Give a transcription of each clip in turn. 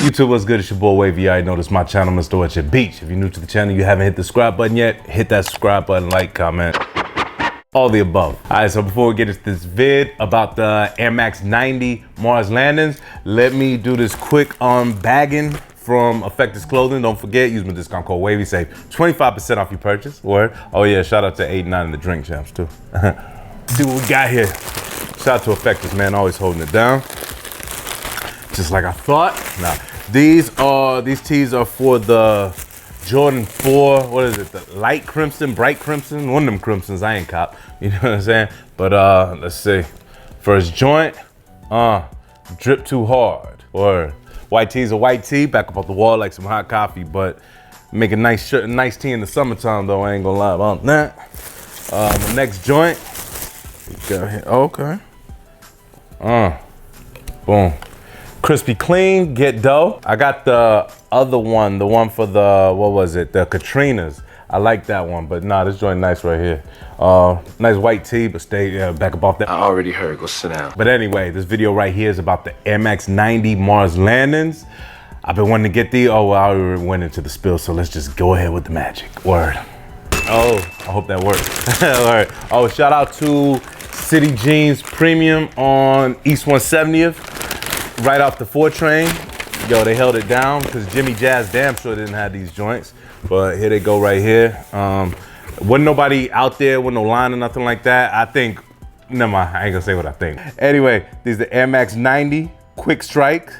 YouTube, what's good? It's your boy Wavy. You already know this is my channel, Mr. What's Your Beach. If you're new to the channel, you haven't hit the subscribe button yet, hit that subscribe button, like, comment, all the above. All right, so before we get into this vid about the Air Max 90 Mars landings, let me do this quick unbagging from Effectus Clothing. Don't forget, use my discount code WAVY, save 25% off your purchase. Word. Oh yeah, shout out to 89 and the Drink Champs too. See what we got here. Shout out to Effectus, man, always holding it down. Just like I thought. Now, these tees are for the Jordan 4, what is it, the light crimson, bright crimson, one of them crimsons, I ain't cop, you know what I'm saying? But let's see, first joint, drip too hard, or white tee's a white tee, back up off the wall like some hot coffee, but make a nice shirt, nice tee in the summertime though, I ain't gonna lie about that. The next joint, we got here, okay, boom. Crispy clean, get dough. I got the other one, the one for the, what was it? The Katrinas. I like that one, but nah, this joint nice right here. Nice white tee, but stay back up off that. I already heard, go sit down. But anyway, this video right here is about the Air Max 90 Mars landings. I've been wanting to get the, oh, well, I already went into the spill, so let's just go ahead with the magic. Word. Oh, I hope that works. All right. Oh, shout out to City Jeans Premium on East 170th. Right off the 4 train. Yo, they held it down because Jimmy Jazz damn sure didn't have these joints. But here they go right here. Wasn't nobody out there with no line or nothing like that. I think, never mind, I ain't gonna say what I think. Anyway, these are the Air Max 90 Quick Strike,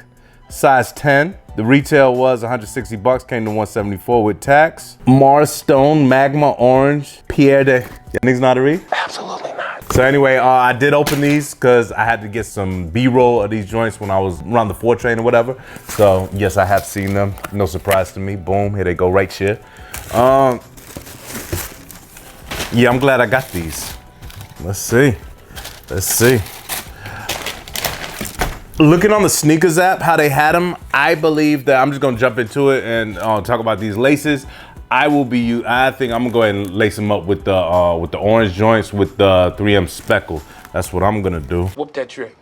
size 10. The retail was 160 bucks, came to 174 with tax. Mars Stone, Magma Orange, Pierre de, niggas know how to read? Absolutely not. So anyway, I did open these because I had to get some B-roll of these joints when I was around the 4 train or whatever. So yes, I have seen them. No surprise to me. Boom, here they go right here. Yeah, I'm glad I got these. Let's see. Let's see. Looking on the SNKRS app, how they had them, I believe that I'm just gonna jump into it and talk about these laces. I think I'm gonna go ahead and lace them up with the orange joints with the 3M speckle. That's what I'm gonna do. Whoop that trick.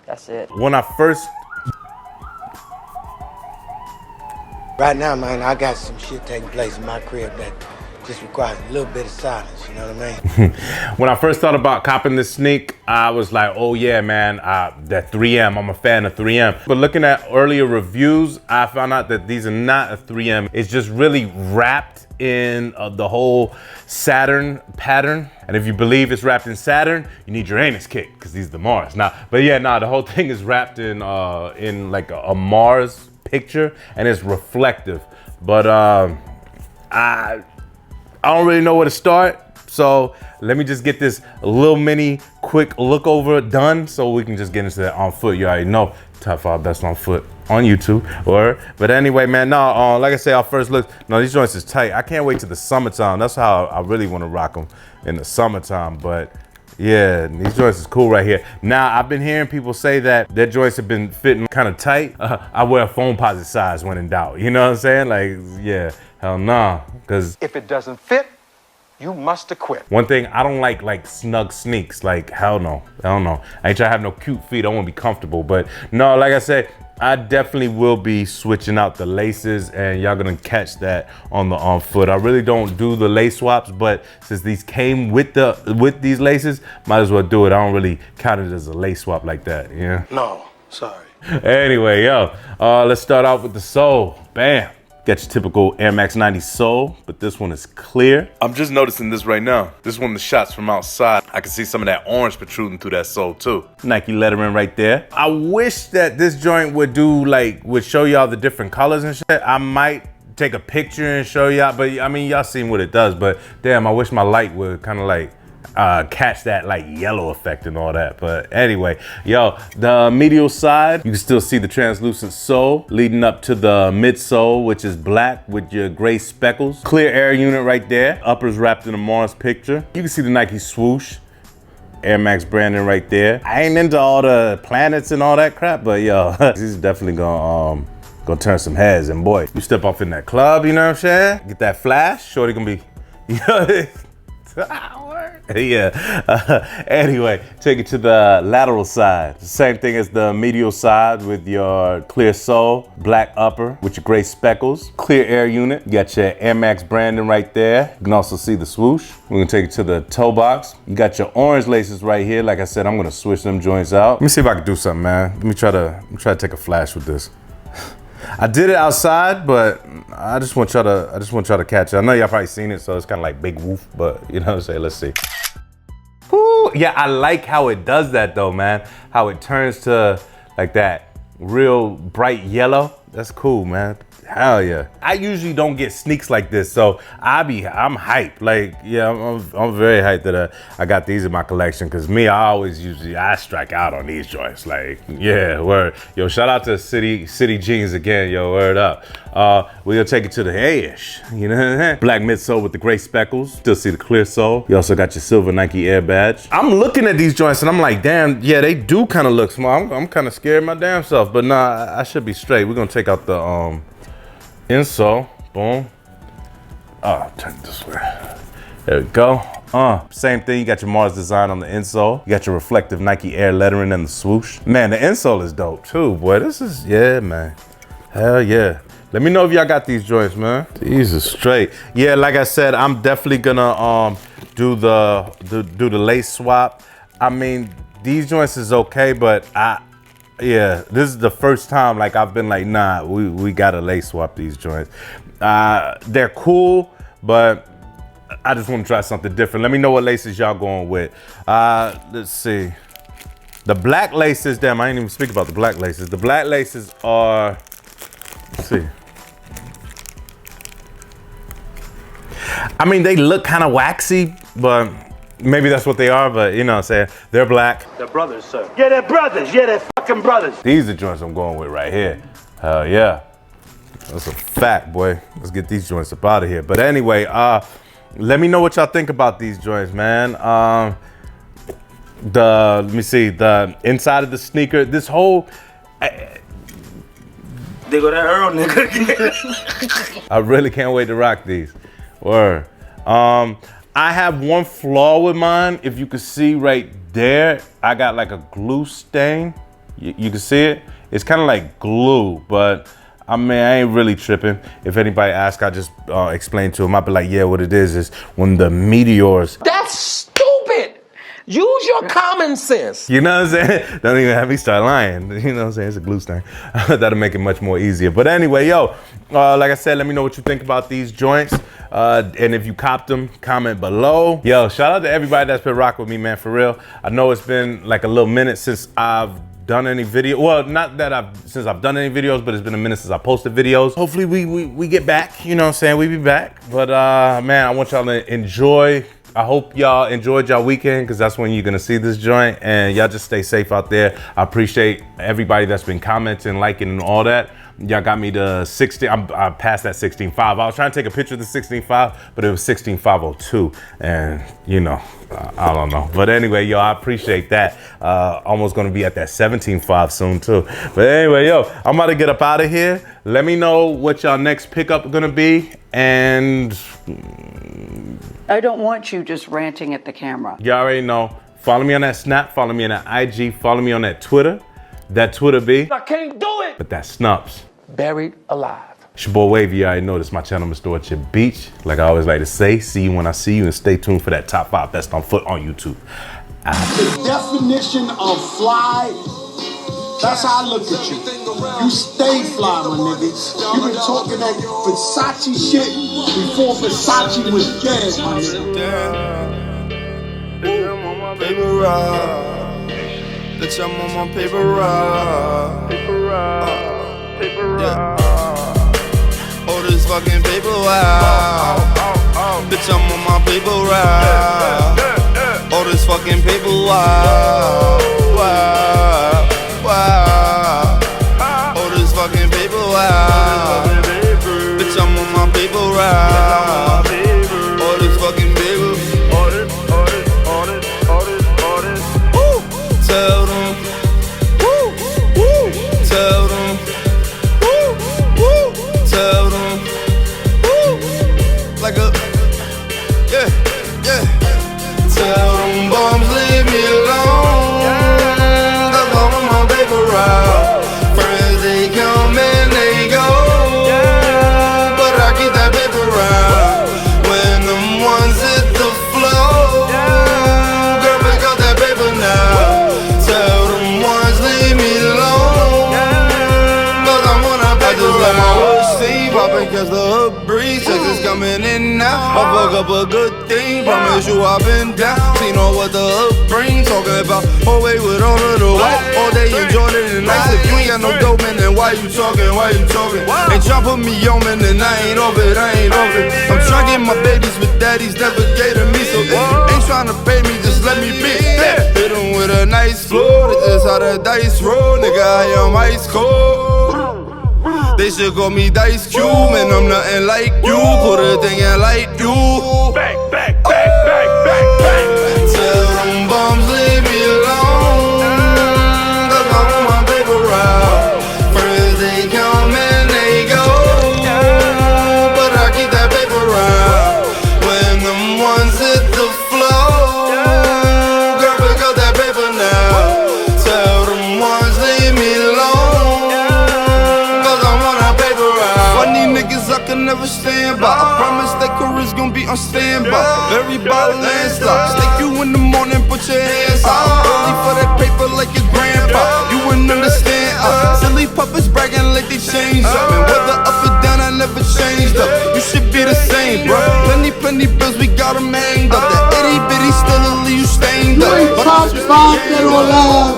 That's it. When I first, Right now, man, I got some shit taking place in my crib that just requires a little bit of silence, you know what I mean? when I first thought about copping this sneak, I was like, oh yeah, man, that 3M, I'm a fan of 3M. But looking at earlier reviews, I found out that these are not a 3M. It's just really wrapped in the whole Saturn pattern. And if you believe it's wrapped in Saturn, you need your anus kicked, because these are the Mars. But yeah, the whole thing is wrapped in like a Mars picture, and it's reflective. But I don't really know where to start, so let me just get this little mini quick look over done so we can just get into that on foot. You already know, top 5 best on foot on YouTube. But anyway, man, like I say, our first look, these joints is tight. I can't wait till the summertime. That's how I really want to rock them, in the summertime. But yeah, these joints is cool right here. Now, I've been hearing people say that their joints have been fitting kind of tight. I wear a phone posit size when in doubt. You know what I'm saying? Like, yeah, hell nah. Because if it doesn't fit, you must acquit. One thing, I don't like snug sneaks. Like, hell no. I ain't trying to have no cute feet. I want to be comfortable. But no, like I said, I definitely will be switching out the laces, and y'all gonna catch that on the on foot. I really don't do the lace swaps, but since these came with these laces, might as well do it. I don't really count it as a lace swap like that, yeah? No, sorry. Anyway, yo, let's start off with the sole. Bam. Got your typical Air Max 90 sole, but this one is clear. I'm just noticing this right now. This is one of the shots from outside. I can see some of that orange protruding through that sole too. Nike lettering right there. I wish that this joint would show y'all the different colors and shit. I might take a picture and show y'all, but I mean, y'all seen what it does, but damn, I wish my light would kind of like catch that like yellow effect and all that. But anyway, yo, the medial side, you can still see the translucent sole leading up to the midsole, which is black with your gray speckles. Clear air unit right there. Uppers wrapped in a Mars picture. You can see the Nike swoosh. Air Max branding right there. I ain't into all the planets and all that crap, but yo, this is definitely gonna turn some heads. And boy, you step off in that club, you know what I'm saying? Get that flash, shorty gonna be, Yeah. Anyway, take it to the lateral side. Same thing as the medial side with your clear sole, black upper with your gray speckles, clear air unit. You got your Air Max branding right there. You can also see the swoosh. We're gonna take it to the toe box. You got your orange laces right here. Like I said, I'm gonna switch them joints out. Let me see if I can do something, man. Let me try to take a flash with this. I did it outside, but I just want y'all to catch it. I know y'all probably seen it, so it's kind of like big woof, but you know what I'm saying? Let's see. Woo. Yeah, I like how it does that though, man. How it turns to like that real bright yellow. That's cool, man. Hell yeah. I usually don't get sneaks like this, so I'm hyped. Like, yeah, I'm very hyped that I got these in my collection, because me, I strike out on these joints. Like, yeah, word. Yo, shout out to City Jeans again, yo, word up. We'll take it to the edge, you know what I'm saying? Black midsole with the gray speckles. Still see the clear sole. You also got your silver Nike Air badge. I'm looking at these joints and I'm like, damn, yeah, they do kind of look small. I'm kind of scared my damn self, but nah, I should be straight. We're gonna take out the insole, boom. Turn it this way. There we go. Same thing, you got your Mars design on the insole. You got your reflective Nike Air lettering and the swoosh. Man, the insole is dope too, boy. This is, yeah, man. Hell yeah. Let me know if y'all got these joints, man. These are straight. Yeah, like I said, I'm definitely gonna do the lace swap. I mean, these joints is okay, but yeah, this is the first time like I've been like, nah, we gotta lace swap these joints. They're cool, but I just want to try something different. Let me know what laces y'all going with. Let's see. The black laces, damn, I ain't even speak about the black laces. The black laces are, let's see. I mean, they look kind of waxy, but maybe that's what they are, but you know what I'm saying? They're black. They're brothers, sir. Yeah, they're brothers. Yeah, they're fucking brothers. These are joints I'm going with right here. Hell yeah. That's a fact, boy. Let's get these joints up out of here. But anyway, let me know what y'all think about these joints, man. Let me see, the inside of the sneaker, this whole, They go that Earl nigga. I really can't wait to rock these. Word. I have one flaw with mine. If you can see right there, I got like a glue stain. You can see it. It's kind of like glue, but I mean, I ain't really tripping. If anybody asks, I just explain to them. I'll be like, yeah, what it is when the meteors. That's stupid. Use your common sense. You know what I'm saying? Don't even have me start lying. You know what I'm saying? It's a glue stain. That'll make it much more easier. But anyway, yo, like I said, let me know what you think about these joints. And if you copped them, comment below. Yo, shout out to everybody that's been rocking with me, man, for real. I know it's been like a little minute since I've done any video. Well, not that since I've done any videos, but it's been a minute since I posted videos. Hopefully we get back, you know what I'm saying? We be back. But man, I want y'all to enjoy. I hope y'all enjoyed y'all weekend, because that's when you're gonna see this joint, and y'all just stay safe out there. I appreciate everybody that's been commenting, liking, and all that. Y'all got me to 16, I passed that 16.5. I was trying to take a picture of the 16.5, but it was 16.502, and you know, I don't know. But anyway, yo, I appreciate that. Almost gonna be at that 17.5 soon too. But anyway, yo, I'm about to get up out of here. Let me know what y'all next pickup gonna be, and I don't want you just ranting at the camera. y'all already know. Follow me on that Snap, follow me on that IG, follow me on that Twitter. That Twitter be, I can't do it. but that Snups. Buried alive. It's your boy Wavy. You already know this is my channel, Mr. At Your Beach. Like I always like to say, see you when I see you, and stay tuned for that top 5 best on foot on YouTube. The definition of fly, that's how I look at you. You stay fly, my nigga. You been talking that Versace shit before Versace was dead, my nigga. Paper route. Bitch, I'm on my paper route. Yeah. Oh, this fucking paper route. Bitch, I'm on my paper route. Oh, this fucking paper route. Oh, this fucking paper route. Bitch, I'm on my paper route. Oh, this fucking paper. Tell them, woo, woo. Tell them, woo, woo. Tell them, woo. Like a, yeah, yeah. Tell and catch the hood breeze. Checks is coming in now. I fuck up a good thing. Promise you I've been down. Seen all what the hood brings. Talking about away with all of the white. All day enjoying it and nice. If you ain't got no dope, man, then why you talking? Why you talking? Ain't tryna put me on, man, and I ain't off it. I ain't off it. I'm tryna get my babies with daddies never gave to me. So if you ain't tryna pay me, just let me be. Hit them with a nice flow. This is how the dice roll. Nigga, I am ice cold. They should call me Dice Cube, and I'm nothing like you. Put a thing in like you. Back, back, back, back, back, back. Tell them bums leave me alone, 'cause I want my paper out. First they come and they go, but I keep that paper out. When them ones hit the floor, girl, pick up that paper now. Tell them ones leave me alone, 'cause I want a paper out. Funny niggas I can never stand by. I promise that career's gonna be on standby. Everybody landslide. Stick you in the morning, put your hands out. I'm early for that paper like your grandpa. You wouldn't understand. Silly puppets bragging like they changed up. And whether up or down, I never changed up. You should be the same, bro. Plenty bills, we got them hanged up. That itty bitty still leave you stained You ain't up. top 5 dead or alive.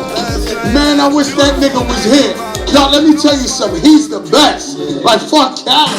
Man, I wish that nigga was here. Y'all, let me tell you something. He's the best. Like, fuck that.